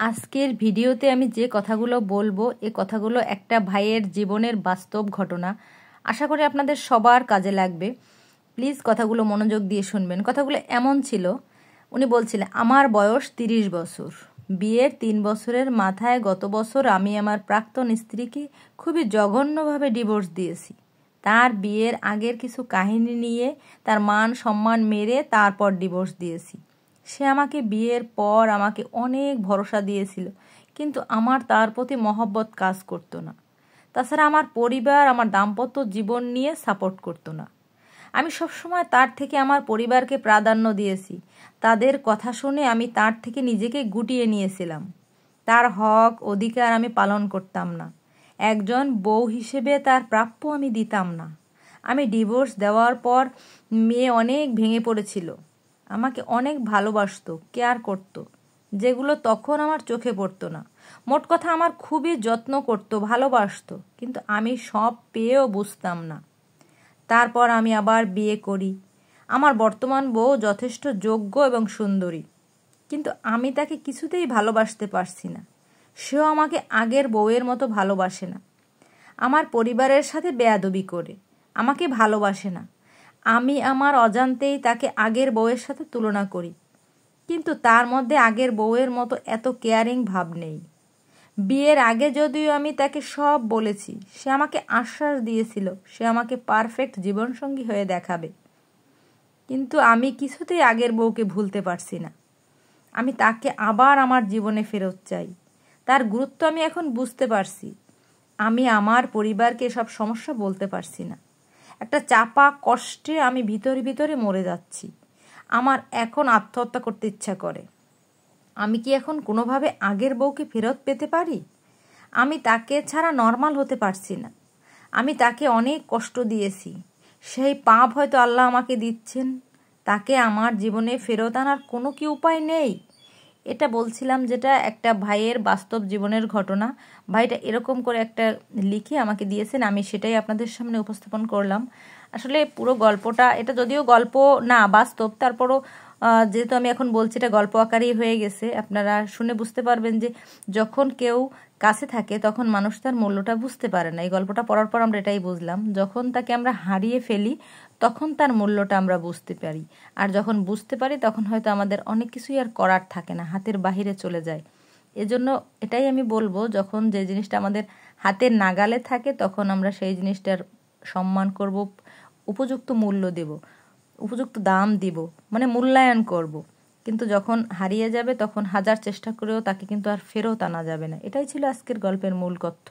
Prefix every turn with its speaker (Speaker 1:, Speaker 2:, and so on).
Speaker 1: আজকের ভিডিওতে আমি যে কথাগুলো বলবো এই কথাগুলো একটা ভাইয়ের জীবনের বাস্তব ঘটনা। আশা করি আপনাদের সবার কাজে লাগবে। প্লিজ কথাগুলো মনোযোগ দিয়ে শুনবেন। কথাগুলো এমন ছিল, উনি বলছিলেন আমার বয়স 30 বছর, বিয়ের 3 বছরের মাথায় গত বছর আমি আমার প্রাক্তন স্ত্রীকে খুবই জঘন্যভাবে ডিভোর্স দিয়েছি। তার বিয়ের আগের কিছু কাহিনী নিয়ে তার মান সম্মান মেরে তারপর ডিভোর্স দিয়েছি। সে আমাকে বিয়ের পর আমাকে অনেক ভরসা দিয়েছিল, কিন্তু আমার তার প্রতি মহব্বত কাজ করতো না। তাছাড়া আমার পরিবার আমার দাম্পত্য জীবন নিয়ে সাপোর্ট করতো না। আমি সবসময় তার থেকে আমার পরিবারকে প্রাধান্য দিয়েছি। তাদের কথা শুনে আমি তার থেকে নিজেকে গুটিয়ে নিয়েছিলাম। তার হক অধিকার আমি পালন করতাম না। একজন বউ হিসেবে তার প্রাপ্য আমি দিতাম না। আমি ডিভোর্স দেওয়ার পর মেয়ে অনেক ভেঙে পড়েছিল। আমাকে অনেক ভালোবাসতো, কেয়ার করতো, যেগুলো তখন আমার চোখে পড়তো না। মোট কথা আমার খুবই যত্ন করতো, ভালোবাসতো, কিন্তু আমি সব পেয়েও বুঝতাম না। তারপর আমি আবার বিয়ে করি। আমার বর্তমান বউ যথেষ্ট যোগ্য এবং সুন্দরী, কিন্তু আমি তাকে কিছুতেই ভালোবাসতে পারছি না। সেও আমাকে আগের বউয়ের মতো ভালোবাসে না। আমার পরিবারের সাথে বেয়াদবি করে আমাকে ভালোবাসে না। আমি আমার অজান্তেই তাকে আগের বউয়ের সাথে তুলনা করি, কিন্তু তার মধ্যে আগের বউয়ের মতো এত কেয়ারিং ভাব নেই। বিয়ের আগে যদিও আমি তাকে সব বলেছি, সে আমাকে আশ্বাস দিয়েছিল সে আমাকে পারফেক্ট জীবনসঙ্গী হয়ে দেখাবে, কিন্তু আমি কিছুতেই আগের বউকে ভুলতে পারছি না। আমি তাকে আবার আমার জীবনে ফেরত চাই। তার গুরুত্ব আমি এখন বুঝতে পারছি। আমি আমার পরিবারকে সব সমস্যা বলতে পারছি না। একটা চাপা কষ্টে আমি ভিতরে ভিতরে মরে যাচ্ছি। আমার এখন আত্মহত্যা করতে ইচ্ছা করে। আমি কি এখন কোনোভাবে আগের বউকে ফেরত পেতে পারি? আমি তাকে ছাড়া নর্মাল হতে পারছি না। আমি তাকে অনেক কষ্ট দিয়েছি। সেই পাপ হয়তো আল্লাহ আমাকে দিচ্ছেন। তাকে আমার জীবনে ফেরত আনার কোনো কি উপায় নেই? এটা বলছিলাম, যেটা একটা ভাইয়ের বাস্তব জীবনের ঘটনা। ভাইটা এরকম করে একটা লিখে আমাকে দিয়েছেন, আমি সেটাই আপনাদের সামনে উপস্থাপন করলাম। আসলে পুরো গল্পটা, এটা যদিও গল্প না বাস্তব, তারপরও যেহেতু আমি এখন বলছি এটা গল্প আকারেই হয়ে গেছে, আপনারা শুনে বুঝতে পারবেন যে যখন কেউ কাছে থাকে তখন মানুষ তার মূল্যটা বুঝতে পারে না। এই গল্পটা পড়ার পর আমরা এটাই বুঝলাম, যখন তাকে আমরা হারিয়ে ফেলি তখন তার মূল্যটা আমরা বুঝতে পারি। আর যখন বুঝতে পারি তখন হয়তো আমাদের অনেক কিছুই আর করার থাকে না, হাতের বাহিরে চলে যায়। এজন্য এটাই আমি বলবো, যখন যে জিনিসটা আমাদের হাতের নাগালে থাকে তখন আমরা সেই জিনিসটার সম্মান করব, উপযুক্ত মূল্য দেব, উপযুক্ত দাম দিব, মানে মূল্যায়ন করব। কিন্তু যখন হারিয়ে যাবে তখন হাজার চেষ্টা করেও তাকে কিন্তু আর ফেরত আনা যাবে না। এটাই ছিল আজকের গল্পের মূল তথ্য।